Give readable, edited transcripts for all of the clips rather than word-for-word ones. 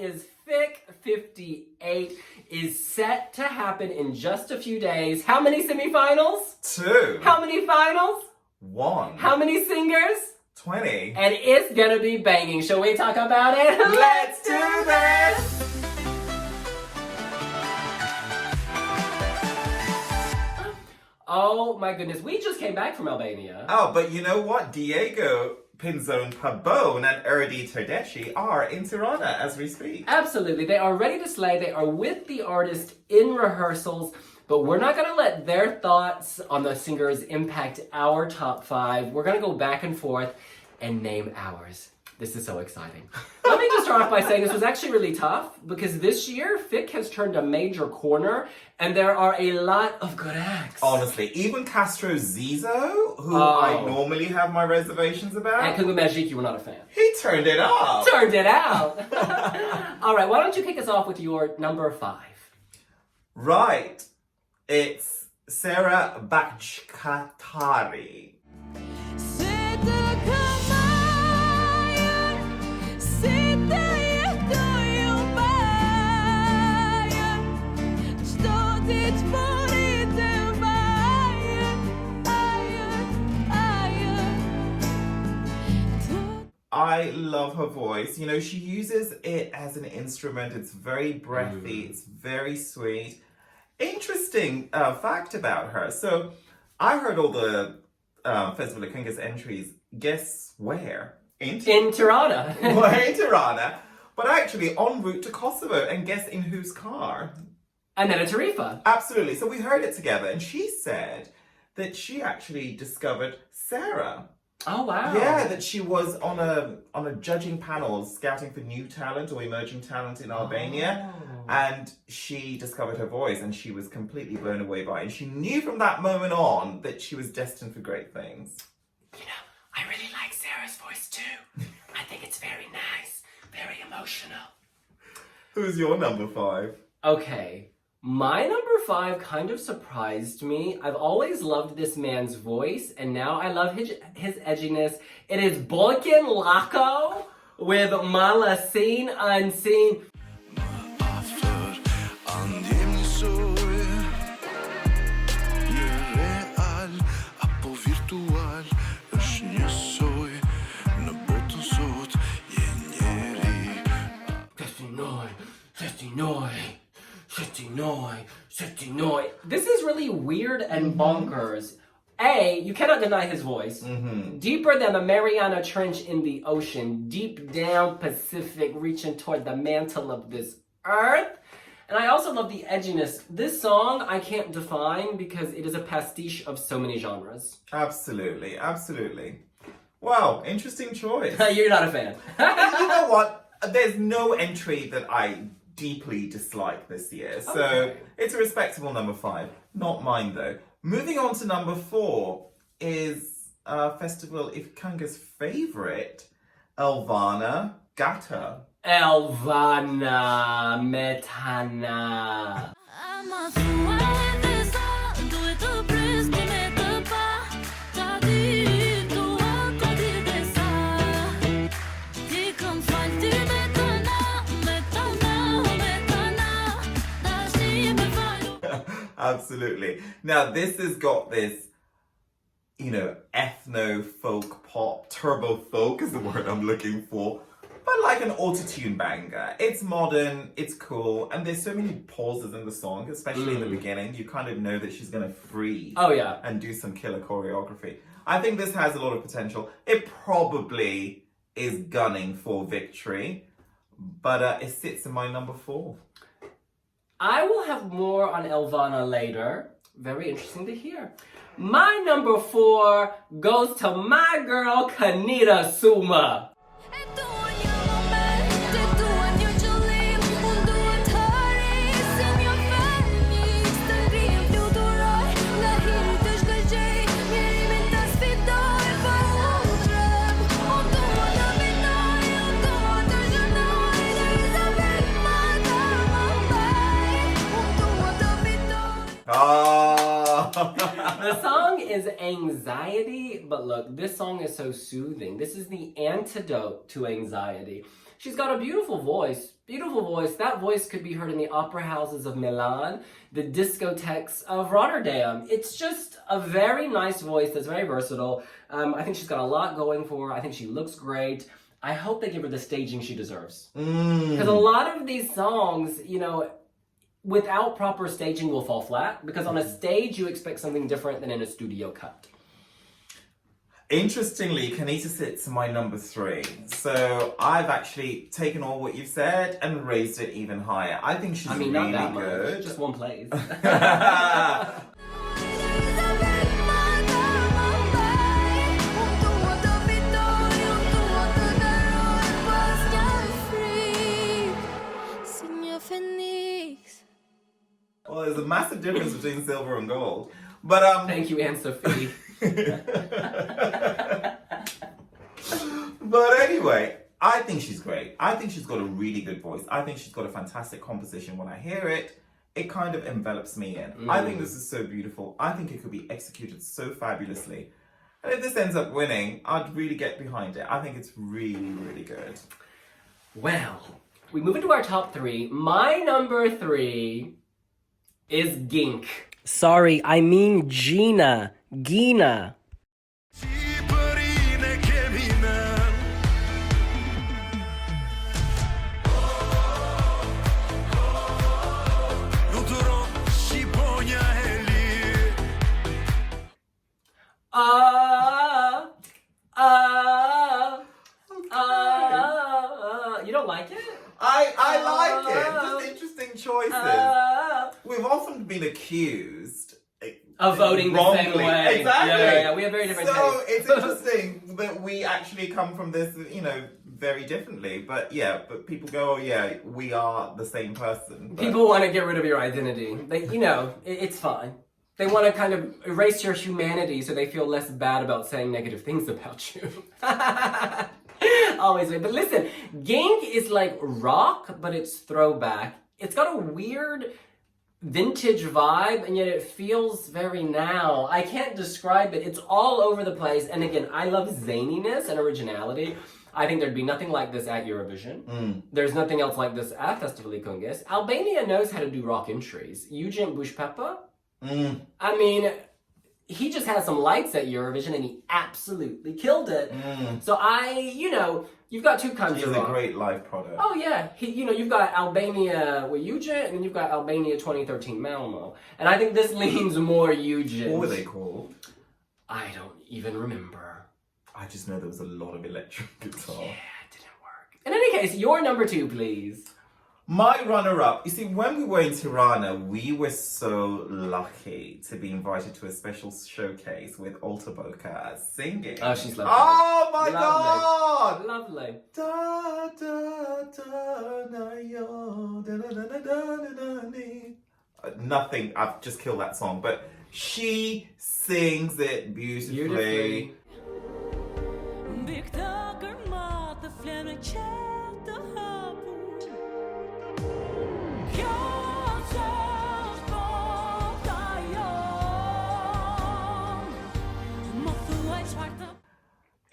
is FiK 58 is set to happen in just a few days. How many semifinals? 2. How many finals? 1. How many singers? 20. And it's gonna be banging. Shall we talk about it? Let's do this! Oh my goodness, we just came back from Albania. Oh, but you know what? Diego Pinzone Pabon and Erdi Terdeshi are in Tirana as we speak. Absolutely, they are ready to slay. They are with the artist in rehearsals, but we're not gonna let their thoughts on the singers impact our top 5. We're gonna go back and forth and name ours. This is so exciting. Let me just start off by saying this was actually really tough because this year FiK has turned a major corner and there are a lot of good acts. Honestly, even Castro Zizo, who I normally have my reservations about. And Këngës, you were not a fan. He turned it up. Turned it out. All right, why don't you kick us off with your number 5? Right. It's Sarah Bakchkatari. I love her voice. You know, she uses it as an instrument. It's very breathy. It's very sweet. Interesting fact about her. So I heard all the Festivali Këngës entries. Guess where? In Tirana. Well, in Tirana. But actually en route to Kosovo. And guess in whose car? Aneta Tarifa. Absolutely. So we heard it together. And she said that she actually discovered Sarah. Oh, wow. Yeah, that she was on a judging panel scouting for new talent or emerging talent in Albania. And she discovered her voice and she was completely blown away by it. And she knew from that moment on that she was destined for great things. You know, I really like Sarah's voice too. I think it's very nice, very emotional. Who's your number 5? Okay. My number 5 kind of surprised me. I've always loved this man's voice, and now I love his edginess. It is Bojken Lako with Malasin Unseen. This is really weird and bonkers. A, you cannot deny his voice. Deeper than the Mariana Trench in the ocean. Deep down Pacific, reaching toward the mantle of this earth. And I also love the edginess. This song I can't define because it is a pastiche of so many genres. Absolutely, absolutely. Wow, interesting choice. You're not a fan. You know what? There's no entry that I deeply dislike this year. So it's a respectable number 5. Not mine though. Moving on to number 4 is Festivali Këngës' favorite, Elvana, Gjata. Elvana, Metana. Absolutely. Now, this has got this, you know, ethno-folk pop, turbo folk is the word I'm looking for, but like an auto-tune banger. It's modern, it's cool, and there's so many pauses in the song, especially in the beginning. You kind of know that she's going to freeze and do some killer choreography. I think this has a lot of potential. It probably is gunning for victory, but it sits in my number 4. I will have more on Elvana later. Very interesting to hear. My number 4 goes to my girl, Kanita Suma. The song is anxiety, but look, this song is so soothing. This is the antidote to anxiety. She's got a beautiful voice. Beautiful voice. That voice could be heard in the opera houses of Milan, the discotheques of Rotterdam. It's just a very nice voice that's very versatile. I think she's got a lot going for her. I think she looks great. I hope they give her the staging she deserves. Because a lot of these songs, you know, without proper staging will fall flat. Because on a stage, you expect something different than in a studio cut. Interestingly, Kanita sits my number 3. So I've actually taken all what you've said and raised it even higher. I think she's really not that good. Much. Just one place. Well, there's a massive difference between silver and gold. But Thank you, Aunt Sophie. But anyway, I think she's great. I think she's got a really good voice. I think she's got a fantastic composition. When I hear it, it kind of envelops me in. I think this is so beautiful. I think it could be executed so fabulously. And if this ends up winning, I'd really get behind it. I think it's really, really good. Well, we move into our top 3. My number 3 is Gink. Sorry, I mean Gina. Gina. You don't like it? I like it. Just interesting choices. We've often been accused of voting wrongly. The same way. Exactly. Yeah. We have very different tastes. So it's interesting that we actually come from this, you know, very differently. But people go, oh yeah, we are the same person. But people want to get rid of your identity. You know, it's fine. They want to kind of erase your humanity so they feel less bad about saying negative things about you. Always. But listen, Gink is like rock, but it's throwback. It's got a weird vintage vibe, and yet it feels very now. I can't describe it. It's all over the place. And again, I love zaniness and originality. I think there'd be nothing like this at Eurovision. There's nothing else like this at Festivali Këngës. Albania knows how to do rock entries. Eugene Bushpepa, I mean, he just had some lights at Eurovision and he absolutely killed it. So you've got two kinds of rock. He's a great live product. Oh yeah, you've got Albania with Eugene and then you've got Albania 2013 Malmo. And I think this leans more Eugene. What were they called? I don't even remember. I just know there was a lot of electric guitar. Yeah, it didn't work. In any case, your number 2, please. My runner-up, you see, when we were in Tirana, we were so lucky to be invited to a special showcase with Olta Boka singing. Oh, she's lovely. Oh my God! Lovely. Da, da, da, na, yo, da, da, da, da, da, da, da. Nothing, I've just killed that song, but she sings it beautifully.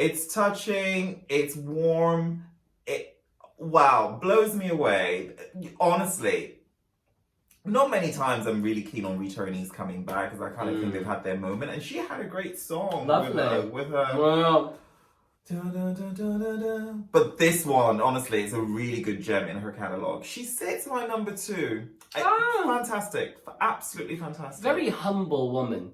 It's touching, it's warm, blows me away. Honestly, not many times I'm really keen on returnees coming back because I kind of think they've had their moment. And she had a great song with her. Wow. But this one, honestly, is a really good gem in her catalogue. She sits my number 2. Fantastic. Absolutely fantastic. Very humble woman.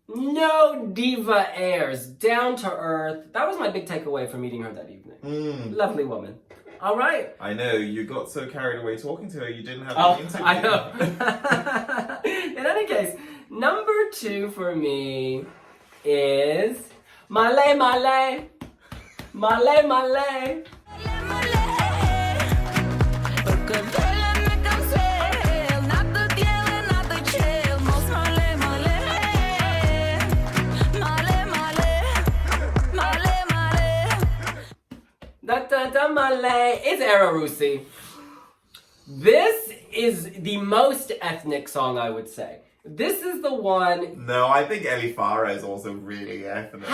No diva airs. Down to earth. That was my big takeaway from meeting her that evening. Lovely woman. All right. I know. You got so carried away talking to her, you didn't have the interview. I know. In any case, number 2 for me is Male Male. Male Male. It's Era Rusi. This is the most ethnic song, I would say. This is the one. No, I think Elvana is also really ethnic.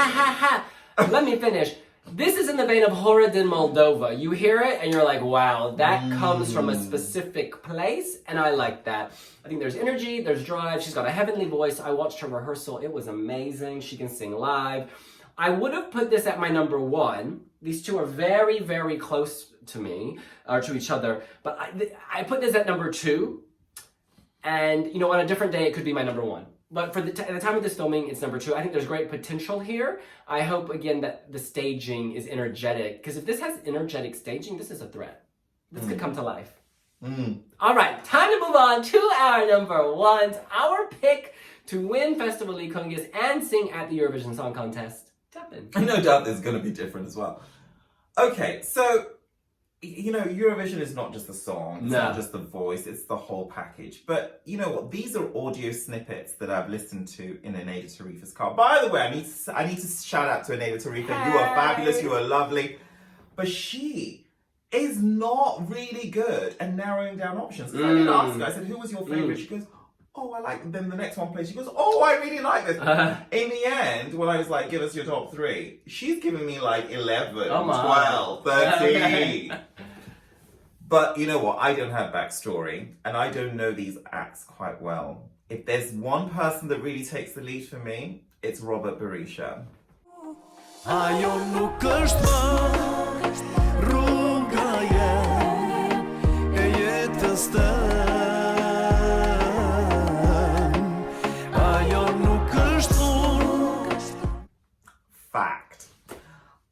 Let me finish. This is in the vein of Horrid in Moldova. You hear it and you're like, wow, that comes from a specific place, and I like that. I think there's energy, there's drive, she's got a heavenly voice. I watched her rehearsal, it was amazing. She can sing live. I would have put this at my number 1. These two are very, very close to me, or to each other, but I put this at number 2, and you know, on a different day, it could be my number 1. But for at the time of this filming, it's number 2. I think there's great potential here. I hope, again, that the staging is energetic. Because if this has energetic staging, this is a threat. This could come to life. All right, time to move on to our number 1s. Our pick to win Festivali Këngës and sing at the Eurovision Song Contest. Devin. No doubt there's going to be different as well. Okay, so, you know, Eurovision is not just the song, it's not just the voice, it's the whole package. But you know what? These are audio snippets that I've listened to in Aneda Tarifa's car. By the way, I need to shout out to Aneda Tarifa. You are fabulous, you are lovely. But she is not really good at narrowing down options. I did ask her, I said, who was your favorite? She goes, oh, I like them. Then the next one plays, she goes, oh, I really like this. In the end, when I was like, give us your top 3, she's giving me like 11, 12, 13. Okay. But you know what? I don't have backstory, and I don't know these acts quite well. If there's one person that really takes the lead for me, it's Robert Berisha. Fact.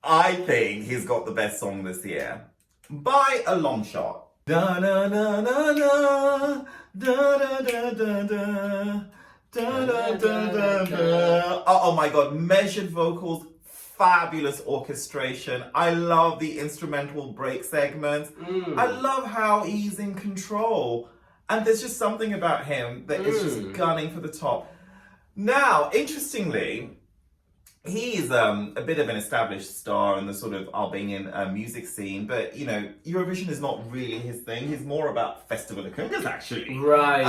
I think he's got the best song this year. By a long shot. Da da da da da da da da da da da da da. Oh my god, measured vocals, fabulous orchestration. I love the instrumental break segments. I love how he's in control. And there's just something about him that is just gunning for the top. Now, interestingly, he's a bit of an established star in the sort of Albanian music scene, but you know, Eurovision is not really his thing. He's more about Festivali Këngës, actually. Right.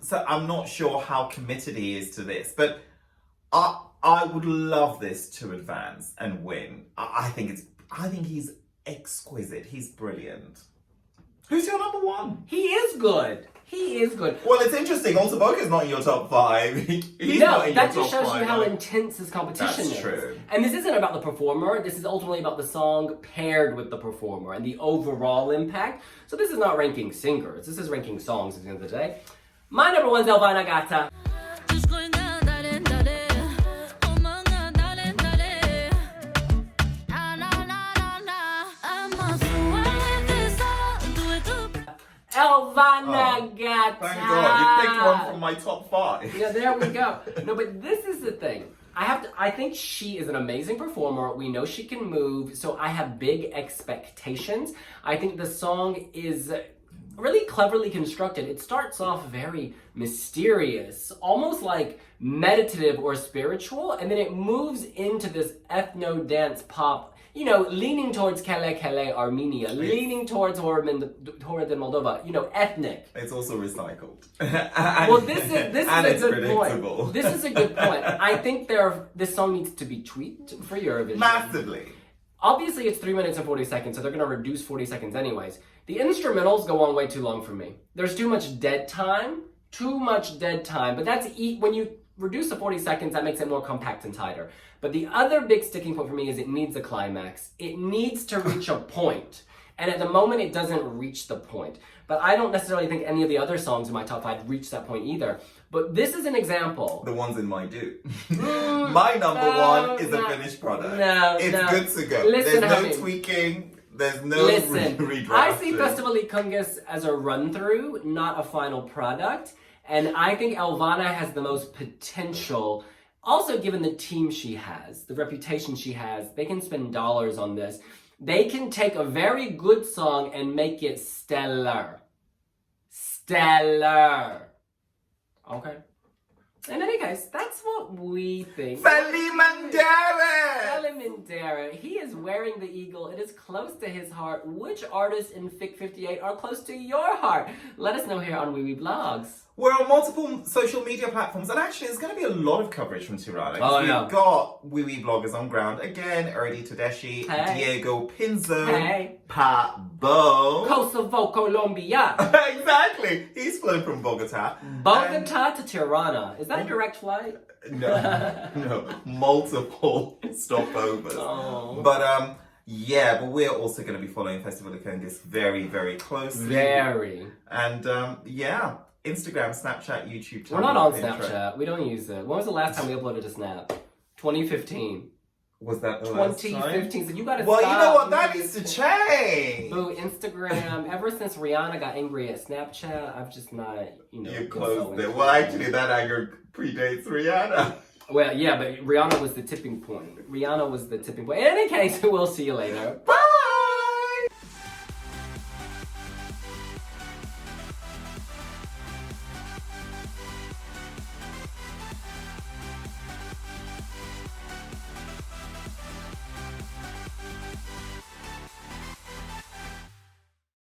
So I'm not sure how committed he is to this, but I would love this to advance and win. I think he's exquisite. He's brilliant. Who's your number 1? He is good. He is good. Well, it's interesting. Also, Boka's not in your top 5. He's not in your top 5. That just shows you how intense this competition is. That's true. And this isn't about the performer. This is ultimately about the song paired with the performer and the overall impact. So this is not ranking singers. This is ranking songs at the end of the day. My number 1 is Elvana Gjata. Elvana Gjata. Thank God, you picked one from my top 5. Yeah, there we go. No, but this is the thing. I think she is an amazing performer. We know she can move, so I have big expectations. I think the song is really cleverly constructed. It starts off very mysterious, almost like meditative or spiritual, and then it moves into this ethno dance pop, you know, leaning towards Kele Kele Armenia, leaning towards Horrid in Moldova, you know, ethnic. It's also recycled. Well, this is a good point. This is a good point. I think this song needs to be tweaked for Eurovision. Massively. Obviously, it's 3 minutes and 40 seconds, so they're going to reduce 40 seconds anyways. The instrumentals go on way too long for me. There's too much dead time, but that's when you reduce the 40 seconds, that makes it more compact and tighter. But the other big sticking point for me is it needs a climax. It needs to reach a point. And at the moment, it doesn't reach the point. But I don't necessarily think any of the other songs in my top 5 reach that point either. But this is an example. The ones in mine do. My number 1 is a finished product. It's good to go. Listen, there's no tweaking. There's no redrafting. I see Festivali Këngës as a run-through, not a final product. And I think Elvana has the most potential. Also, given the team she has, the reputation she has, they can spend dollars on this. They can take a very good song and make it stellar. Stellar. Okay. In any case, that's what we think. Felimandera! He is wearing the eagle. It is close to his heart. Which artists in FiK 58 are close to your heart? Let us know here on wiwibloggs. We're on multiple social media platforms, and actually, there's going to be a lot of coverage from Tirana. Oh, yeah. We've got wiwibloggs on ground again. Erdi Tedeschi, Hey. Diego Pinzo, Hey. Pabo. Kosovo, Colombia. Exactly. He's flown from Bogota. Bogota to Tirana. Is that a direct flight? No, multiple stopovers. Oh. But yeah, but we're also going to be following Festivali Këngës very, very closely. Very. And yeah, Instagram, Snapchat, YouTube. We're not on Pinterest. Snapchat. We don't use it. When was the last time we uploaded a snap? 2015. Was that the last time? 2015. So you gotta Well, stop. you know what? That needs to change. Boo, Instagram. Ever since Rihanna got angry at Snapchat, I've just not, You been closed so it. Well, actually, that anger predates Rihanna. Well, yeah, but Rihanna was the tipping point. In any case, we'll see you later. Bye!